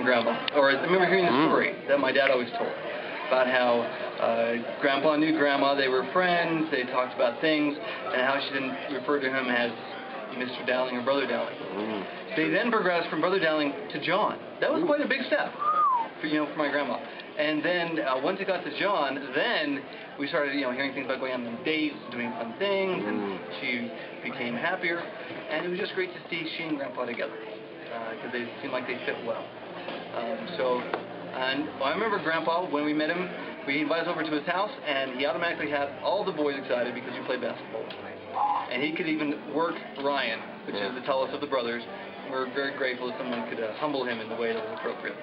from Grandpa. Or I remember hearing the story that my dad always told about how Grandpa knew Grandma, they were friends, they talked about things, and how she didn't refer to him as Mr. Dalling or Brother Dalling. They then progressed from Brother Dalling to John. That was quite a big step, for my grandma. And then once it got to John, then we started, hearing things about going on dates, doing fun things, and she became happier. And it was just great to see she and Grandpa together, because they seemed like they fit well. I remember Grandpa, when we met him, we invited us over to his house, and he automatically had all the boys excited because we played basketball. And he could even work Ryan, which is the tallest of the brothers. We're very grateful that someone could humble him in the way that was appropriate.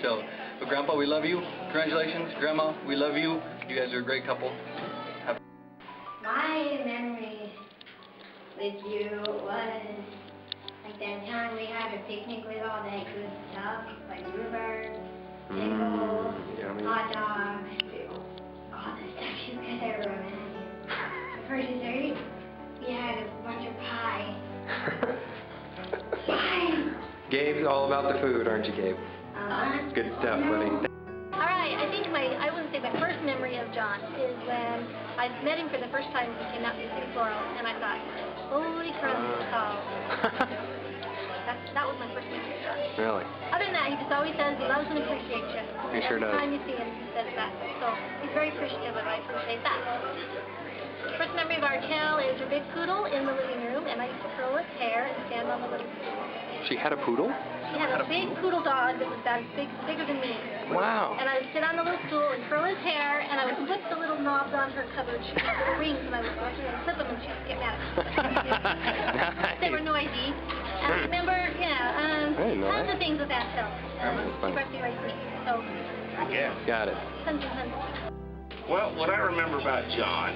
So, but Grandpa, we love you. Congratulations. Grandma, we love you. You guys are a great couple. My memory with you was like that time we had a picnic with all that good stuff, like rhubarb, pickles, hot dogs, all the stuff you could ever imagine. For dessert, we had a bunch of pie. Pie! Gabe's all about the food, aren't you, Gabe? Good stuff, buddy. Alright, I think I wouldn't say my first memory of John is when I met him for the first time when he came out to City Floral, and I thought, holy crap, he's tall. That was my first memory of John. Really? Other than that, he just always says he loves and appreciates you. He sure does. Every time you see him, he says that. So he's very appreciative, and I appreciate that. First memory of Artel is her big poodle in the living room, and I used to curl its hair and stand on the little stool. She had a poodle? She had a big poodle dog that was about bigger than me. Wow. And I would sit on the little stool and curl his hair, and I would flip the little knobs on her cupboard. She had little rings, and I would watch her and flip them, and she'd get mad at me. Nice. They were noisy. And I remember, tons of things with that show. She must be right for me. So, got it. Tons and tons. Well, what I remember about John,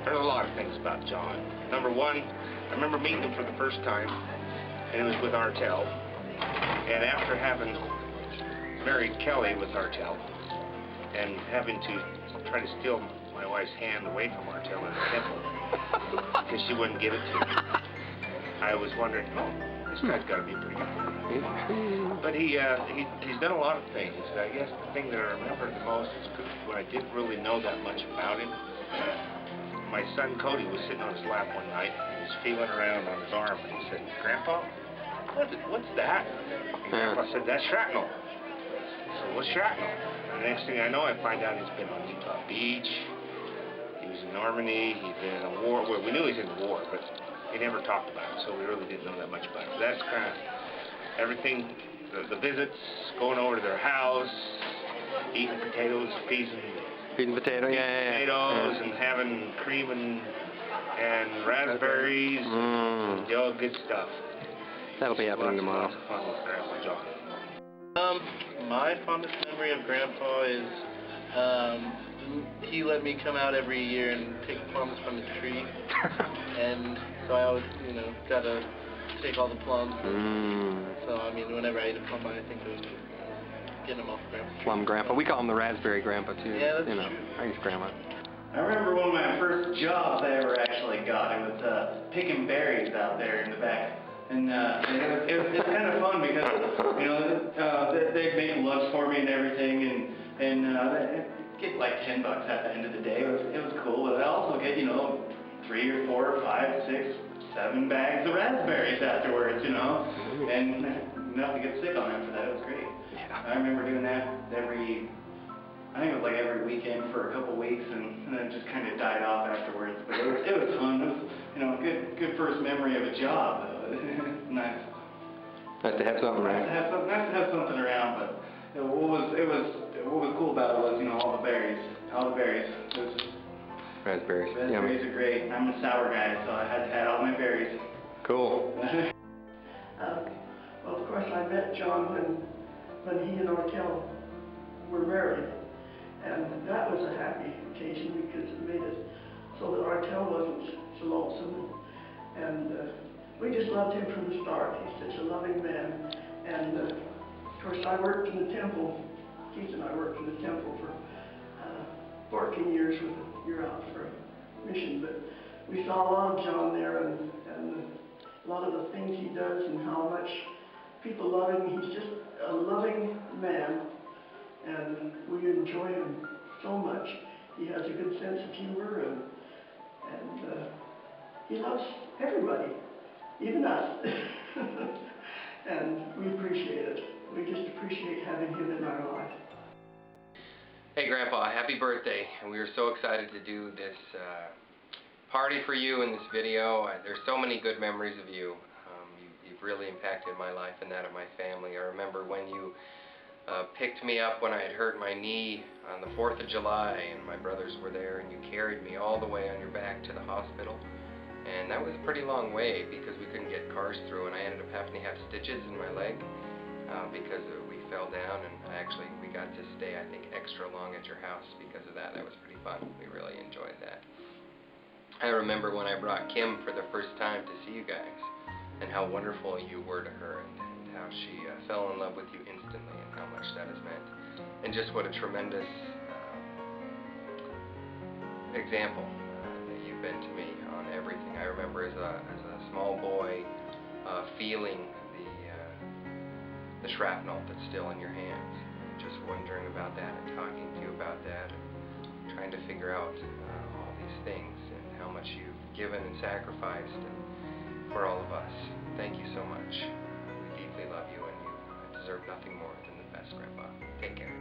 there's a lot of things about John. Number one, I remember meeting him for the first time, and it was with Artel. And after having married Kelly with Artel, and having to try to steal my wife's hand away from Artel in the temple, because she wouldn't give it to me, I was wondering, this guy's got to be pretty good. But he's done a lot of things. I guess the thing that I remember the most is when I didn't really know that much about him. My son Cody was sitting on his lap one night, and he was feeling around on his arm, and he said, "Grandpa, what's that?" And Grandpa said, "That's shrapnel." So what's shrapnel? And the next thing I know, I find out he's been on Utah Beach, he was in Normandy, he's been in a war. Well, we knew he was in the war, but he never talked about it, so we really didn't know that much about it. So that's kind of everything, the visits, going over to their house, eating potatoes, peas and potatoes, and having cream and raspberries, and good stuff. That'll be happening tomorrow. Lots of fun with Grandpa John. My fondest memory of Grandpa is he let me come out every year and take plums from the tree, and so I always, got to take all the plums. So I mean, whenever I ate a plum, I think it was getting them off Grandpa. Plum Grandpa. We call him the Raspberry Grandpa too. Yeah, that's true. Thanks, Grandma. I remember one of my first jobs I ever actually got. It was picking berries out there in the back. And it was kind of fun because, they'd make lunch for me and everything, and I'd get like $10 at the end of the day. It was cool, but I also get, 3 or 4 or 5, 6, 7 bags of raspberries afterwards, and nothing to get sick on after that. It was great. I remember doing that I think it was like every weekend for a couple weeks, and then it just kind of died off afterwards. But it was fun. It was, good first memory of a job. Nice. Nice to have something around. Nice to have something around. But what was cool about it was, all the berries. It was just, raspberries. Raspberries are great. I'm a sour guy, so I had to add all my berries. Cool. Well, of course, I met John when he and Artel were married. And that was a happy occasion because it made it so that Artel wasn't so lonesome. And we just loved him from the start. He's such a loving man. And of course, I worked in the temple. Keith and I worked in the temple for 14 years with a year out for a mission. But we saw a lot of John there and a lot of the things he does and how much people love him. He's just enjoy him so much. He has a good sense of humor, and he loves everybody, even us. And we appreciate it. We just appreciate having him in our life. Hey Grandpa, happy birthday. And we are so excited to do this party for you in this video. There's so many good memories of you. You've really impacted my life and that of my family. I remember when you picked me up when I had hurt my knee on the 4th of July, and my brothers were there, and you carried me all the way on your back to the hospital. And that was a pretty long way because we couldn't get cars through, and I ended up having to have stitches in my leg because we fell down, and we got to stay, I think, extra long at your house because of that. That was pretty fun. We really enjoyed that. I remember when I brought Kim for the first time to see you guys, and how wonderful you were to her, and how she fell in love with you instantly, and how much that has meant. And just what a tremendous example that you've been to me on everything. I remember as a small boy feeling the shrapnel that's still in your hands, just wondering about that and talking to you about that, and trying to figure out all these things and how much you've given and sacrificed for all of us. Thank you so much. We deeply love you, and you deserve nothing more than the best, Grandpa. Take care.